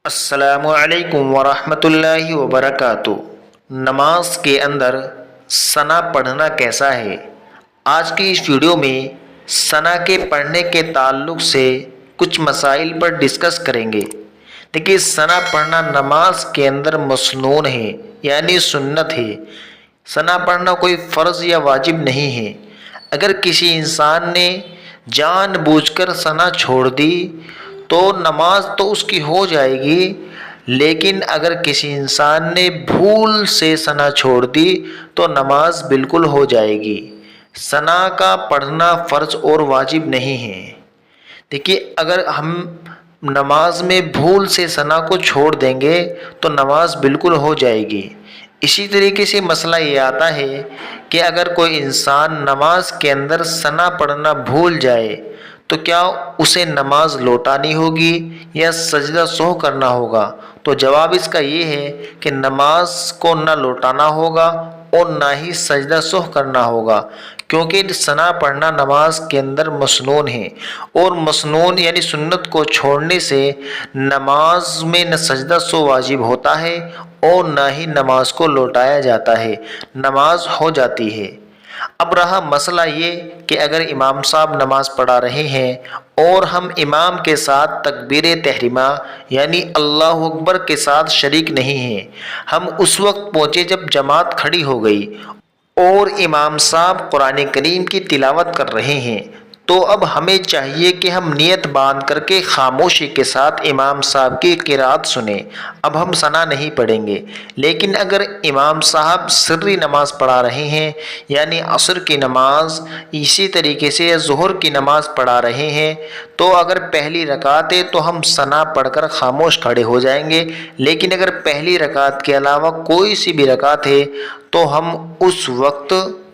السلام علیکم ورحمۃ اللہ وبرکاتہ۔ نماز کے اندر ثنا پڑھنا کیسا ہے؟ آج کی اس ویڈیو میں ثنا کے پڑھنے کے تعلق سے کچھ مسائل پر ڈسکس کریں گے۔ دیکھیے، ثنا پڑھنا نماز کے اندر مسنون ہے، یعنی سنت ہے۔ ثنا پڑھنا کوئی فرض یا واجب نہیں ہے۔ اگر کسی انسان نے جان بوجھ کر ثنا چھوڑ دی تو نماز تو اس کی ہو جائے گی، لیکن اگر کسی انسان نے بھول سے ثنا چھوڑ دی تو نماز بالکل ہو جائے گی۔ ثنا کا پڑھنا فرض اور واجب نہیں ہے۔ دیکھیے، اگر ہم نماز میں بھول سے ثنا کو چھوڑ دیں گے تو نماز بالکل ہو جائے گی۔ اسی طریقے سے مسئلہ یہ آتا ہے کہ اگر کوئی انسان نماز کے اندر ثنا پڑھنا بھول جائے تو کیا اسے نماز لوٹانی ہوگی یا سجدہ سہو کرنا ہوگا؟ تو جواب اس کا یہ ہے کہ نماز کو نہ لوٹانا ہوگا اور نہ ہی سجدہ سہو کرنا ہوگا، کیونکہ ثنا پڑھنا نماز کے اندر مسنون ہے، اور مسنون یعنی سنت کو چھوڑنے سے نماز میں نہ سجدہ سہو واجب ہوتا ہے اور نہ ہی نماز کو لوٹایا جاتا ہے، نماز ہو جاتی ہے۔ اب رہا مسئلہ یہ کہ اگر امام صاحب نماز پڑھا رہے ہیں اور ہم امام کے ساتھ تکبیر تحریمہ یعنی اللہ اکبر کے ساتھ شریک نہیں ہیں، ہم اس وقت پہنچے جب جماعت کھڑی ہو گئی اور امام صاحب قرآن کریم کی تلاوت کر رہے ہیں، تو اب ہمیں چاہیے کہ ہم نیت باندھ کر کے خاموشی کے ساتھ امام صاحب کی قرات سنیں۔ اب ہم ثنا نہیں پڑھیں گے، لیکن اگر امام صاحب سری نماز پڑھا رہے ہیں، یعنی عصر کی نماز، اسی طریقے سے ظہر کی نماز پڑھا رہے ہیں، تو اگر پہلی رکعت ہے تو ہم ثنا پڑھ کر خاموش کھڑے ہو جائیں گے، لیکن اگر پہلی رکعت کے علاوہ کوئی سی بھی رکعت ہے تو ہم اس وقت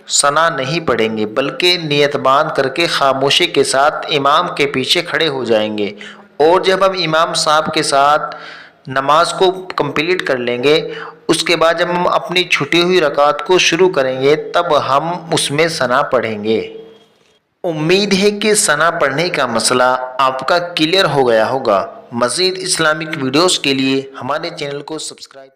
ثنا نہیں پڑھیں گے، بلکہ نیت باندھ کر کے خاموشی کے ساتھ امام کے پیچھے کھڑے ہو جائیں گے، اور جب ہم امام صاحب کے ساتھ نماز کو کمپلیٹ کر لیں گے، اس کے بعد جب ہم اپنی چھٹی ہوئی رکعت کو شروع کریں گے تب ہم اس میں ثنا پڑھیں گے۔ امید ہے کہ ثنا پڑھنے کا مسئلہ آپ کا کلیئر ہو گیا ہوگا۔ مزید اسلامک ویڈیوز کے لیے ہمارے چینل کو سبسکرائب